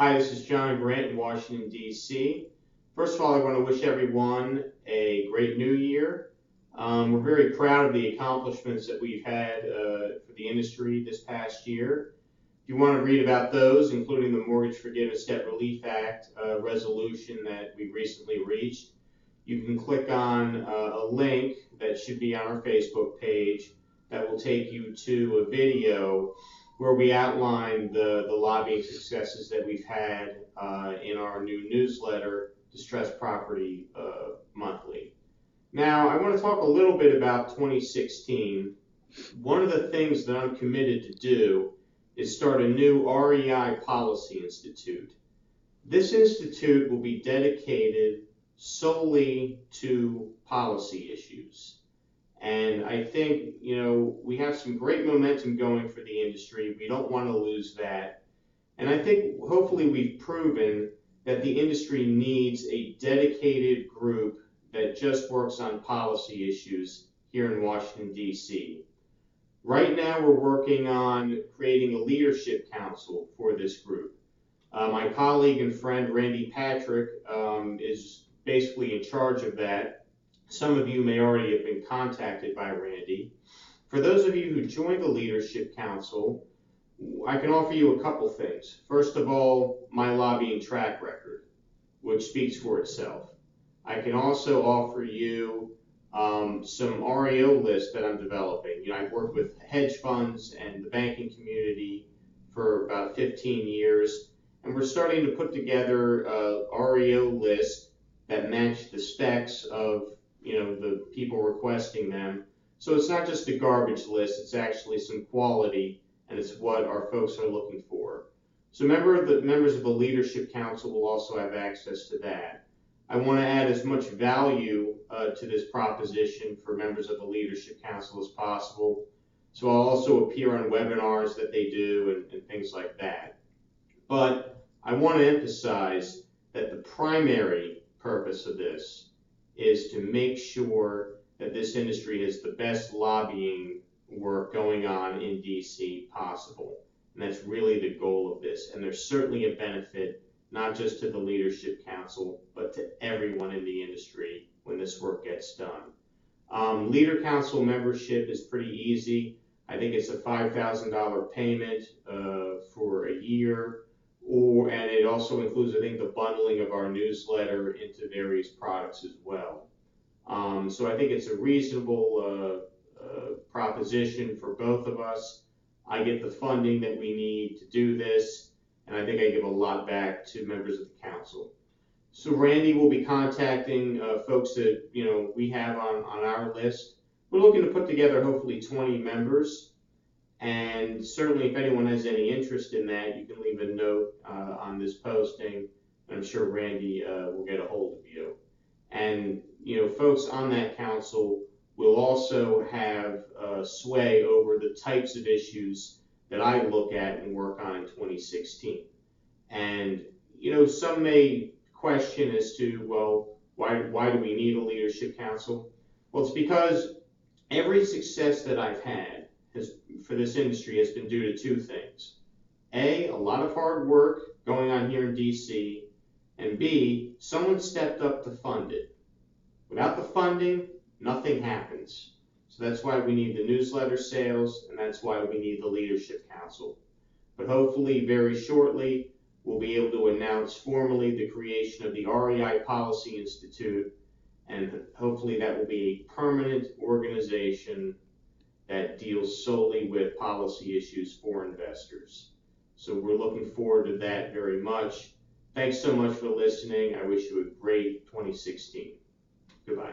Hi, this is John Grant in Washington, D.C. First of all, I want to wish everyone a great new year. We're very proud of the accomplishments that we've had for the industry this past year. If you want to read about those, including the Mortgage Forgiveness Debt Relief Act resolution that we recently reached, you can click on a link that should be on our Facebook page that will take you to a video where we outline the lobbying successes that we've had in our new newsletter, Distressed Property Monthly. Now, I want to talk a little bit about 2016. One of the things that I'm committed to do is start a new REI Policy Institute. This institute will be dedicated solely to policy issues. And I think, we have some great momentum going for the industry. We don't want to lose that. And I think hopefully we've proven that the industry needs a dedicated group that just works on policy issues here in Washington, D.C. Right now we're working on creating a leadership council for this group. My colleague and friend Randy Patrick is basically in charge of that. Some of you may already have been contacted by Randy. For those of you who joined the Leadership Council, I can offer you a couple things. First of all, my lobbying track record, which speaks for itself. I can also offer you some REO lists that I'm developing. I've worked with hedge funds and the banking community for about 15 years, and we're starting to put together a REO list that match the specs of the people requesting them. So it's not just a garbage list, it's actually some quality, and it's what our folks are looking for. So members of the Leadership Council will also have access to that. I want to add as much value to this proposition for members of the Leadership Council as possible. So I'll also appear on webinars that they do and things like that. But I want to emphasize that the primary purpose of this is to make sure that this industry has the best lobbying work going on in DC possible. And that's really the goal of this. And there's certainly a benefit, not just to the Leadership Council, but to everyone in the industry when this work gets done. Leader Council membership is pretty easy. I think it's a $5,000 payment for a year. And it also includes, I think, the bundling of our newsletter into various products as well. So I think it's a reasonable proposition for both of us. I get the funding that we need to do this, and I think I give a lot back to members of the council. So Randy will be contacting folks that we have on our list. We're looking to put together hopefully 20 members. And certainly if anyone has any interest in that, you can leave a note on this posting, and I'm sure Randy will get a hold of you. And folks on that council will also have sway over the types of issues that I look at and work on in 2016. And some may question as to, well, why do we need a Leadership Council? Well, it's because every success that I've had for this industry has been due to two things. A lot of hard work going on here in DC, and B, someone stepped up to fund it. Without the funding, nothing happens. So that's why we need the newsletter sales, and that's why we need the Leadership Council. But hopefully very shortly, we'll be able to announce formally the creation of the REI Policy Institute, and hopefully that will be a permanent organization that deals solely with policy issues for investors. So we're looking forward to that very much. Thanks so much for listening. I wish you a great 2016. Goodbye.